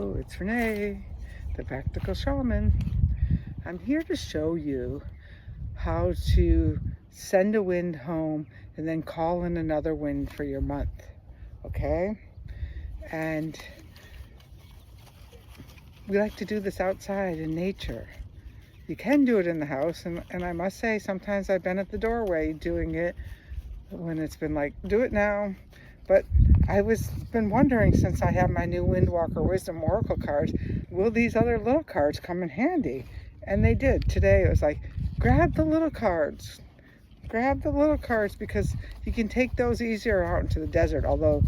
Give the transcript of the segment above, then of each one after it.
Oh, it's Renee, the Practical Shaman. I'm here to show you how to send a wind home and then call in another wind for your month, okay? And we like to do this outside in nature. You can do it in the house, and I must say, sometimes I've been at the doorway doing it when it's been like, do it now. But I was been wondering, since I have my new WindWalker Wisdom Oracle cards, will these other little cards come in handy? And they did. Today it was like, grab the little cards. Grab the little cards, because you can take those easier out into the desert. Although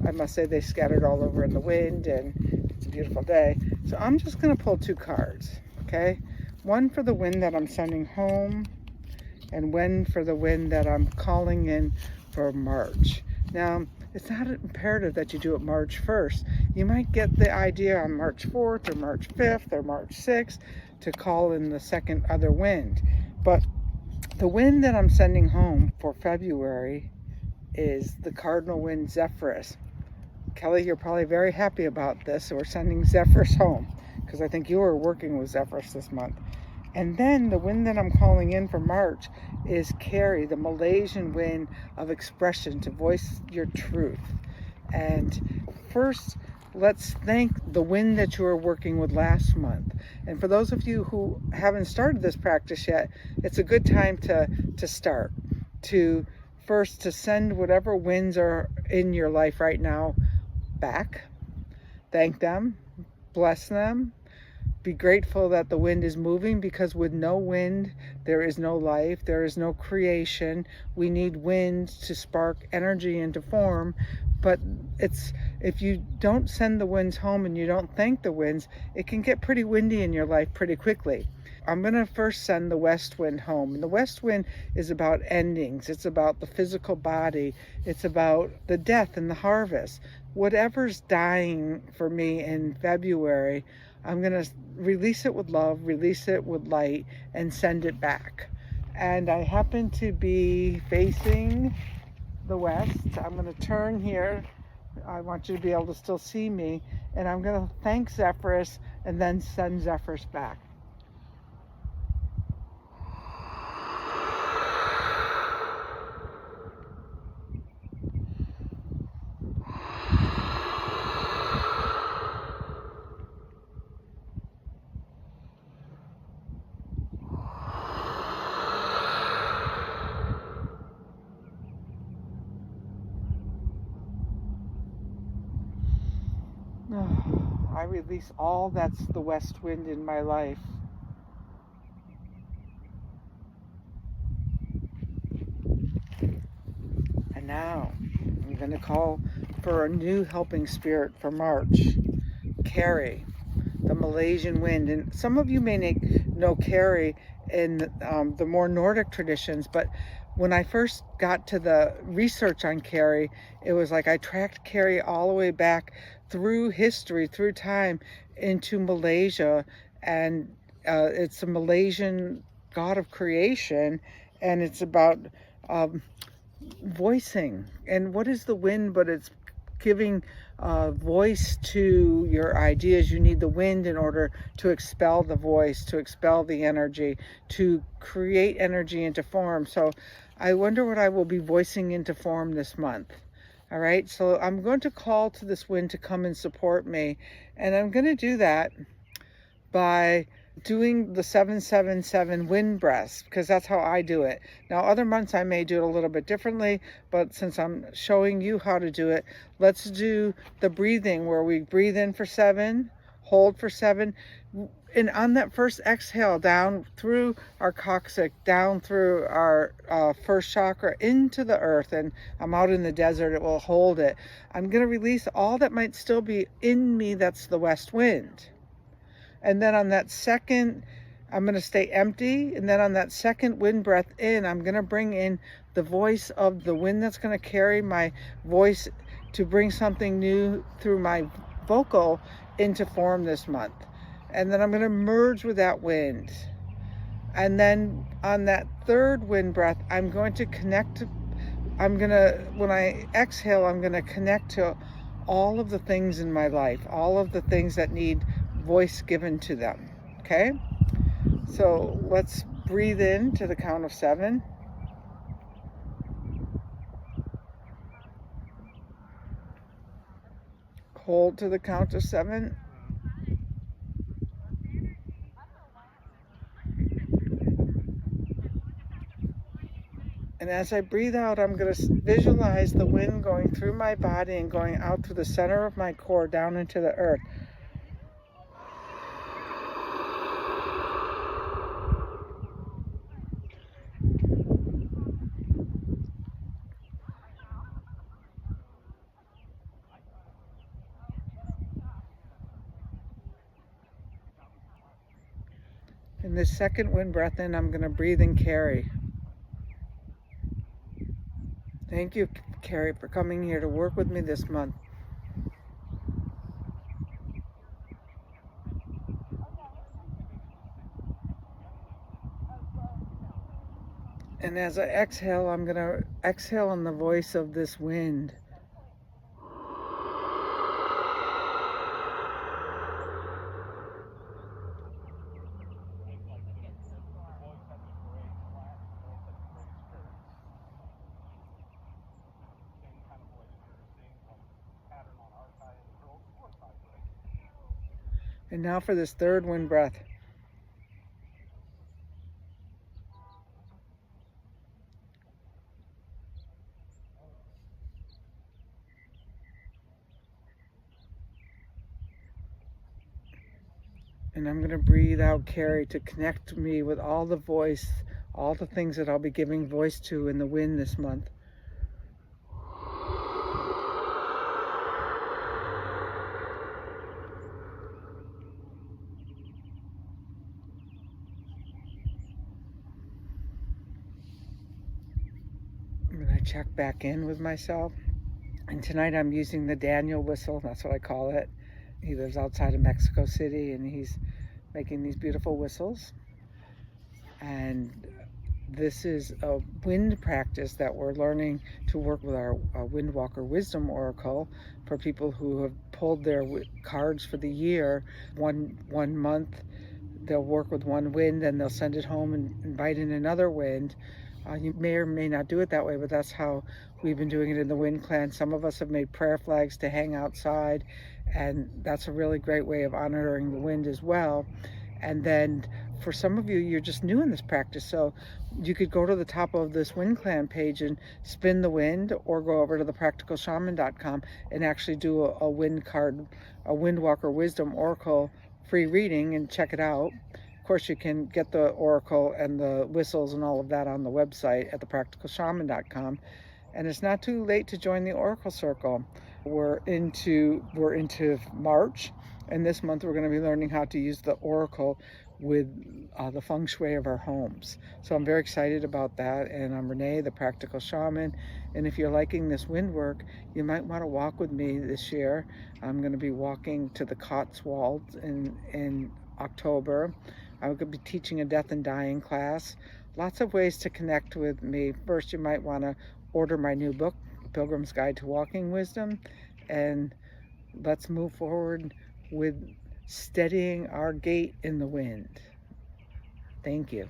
I must say they scattered all over in the wind and it's a beautiful day. So I'm just going to pull two cards, okay? One for the wind that I'm sending home, and one for the wind that I'm calling in for March. Now, it's not imperative that you do it March 1st. You might get the idea on March 4th or March 5th or March 6th to call in the second other wind. But the wind that I'm sending home for February is the cardinal wind Zephyrus. Kelly, you're probably very happy about this. So we're sending Zephyrus home, because I think you were working with Zephyrus this month. And then the wind that I'm calling in for March is Carrie, the Malaysian wind of expression, to voice your truth. And first, let's thank the wind that you were working with last month. And for those of you who haven't started this practice yet, it's a good time to start. To first, to send whatever winds are in your life right now back. Thank them, bless them. Be grateful that the wind is moving, because with no wind, there is no life, there is no creation. We need wind to spark energy into form. But if you don't send the winds home and you don't thank the winds, it can get pretty windy in your life pretty quickly. I'm going to first send the west wind home. And the west wind is about endings. It's about the physical body. It's about the death and the harvest. Whatever's dying for me in February, I'm going to release it with love, release it with light, and send it back. And I happen to be facing the west. I'm going to turn here. I want you to be able to still see me. And I'm going to thank Zephyrus and then send Zephyrus back. I release all that's the west wind in my life. And now I'm going to call for a new helping spirit for March. Carrie, the Malaysian wind. And some of you may know Carrie in the more Nordic traditions, but when I first got to the research on Carrie, it was like I tracked Carrie all the way back through history, through time, into Malaysia. And it's a Malaysian god of creation, and it's about voicing. And what is the wind but it's giving voice to your ideas. You need the wind in order to expel the voice, to expel the energy, to create energy into form. So I wonder what I will be voicing into form this month. All right, so I'm going to call to this wind to come and support me. And I'm going to do that by doing the 777 wind breaths, because that's how I do it. Now, other months I may do it a little bit differently, but since I'm showing you how to do it, let's do the breathing where we breathe in for 7, hold for 7, and on that first exhale, down through our coccyx, down through our first chakra into the earth, and I'm out in the desert, it will hold it. I'm going to release all that might still be in me that's the west wind. And then on that second, I'm going to stay empty. And then on that second wind breath in, I'm going to bring in the voice of the wind that's going to carry my voice to bring something new through my vocal into form this month. And then I'm going to merge with that wind. And then on that third wind breath, I'm going to connect. When I exhale, I'm going to connect to all of the things in my life, all of the things that need voice given to them. Okay? So let's breathe in to the count of 7. Hold to the count of 7. And as I breathe out, I'm going to visualize the wind going through my body and going out through the center of my core down into the earth. In this second wind breath in, I'm going to breathe and carry. Thank you, Carrie, for coming here to work with me this month. And as I exhale, I'm going to exhale in the voice of this wind. And now for this third wind breath. And I'm going to breathe out, carry, to connect me with all the voice, all the things that I'll be giving voice to in the wind this month. And I check back in with myself. And tonight I'm using the Daniel whistle, that's what I call it. He lives outside of Mexico City and he's making these beautiful whistles. And this is a wind practice that we're learning to work with our WindWalker Wisdom Oracle for people who have pulled their cards for the year. One month they'll work with one wind and they'll send it home and invite in another wind. You may or may not do it that way, but that's how we've been doing it in the Wind Clan. Some of us have made prayer flags to hang outside, and that's a really great way of honoring the wind as well. And then for some of you, you're just new in this practice, so you could go to the top of this Wind Clan page and spin the wind, or go over to thepracticalshaman.com and actually do a wind card, a WindWalker Wisdom Oracle free reading, and check it out. Of course, you can get the oracle and the whistles and all of that on the website at thepracticalshaman.com. And it's not too late to join the Oracle Circle. We're into March, and this month we're going to be learning how to use the Oracle with the feng shui of our homes. So I'm very excited about that. And I'm Renee, the Practical Shaman. And if you're liking this wind work, you might want to walk with me this year. I'm going to be walking to the Cotswolds in October. I'm going to be teaching a death and dying class. Lots of ways to connect with me. First, you might want to order my new book, Pilgrim's Guide to Walking Wisdom, and let's move forward with steadying our gait in the wind. Thank you.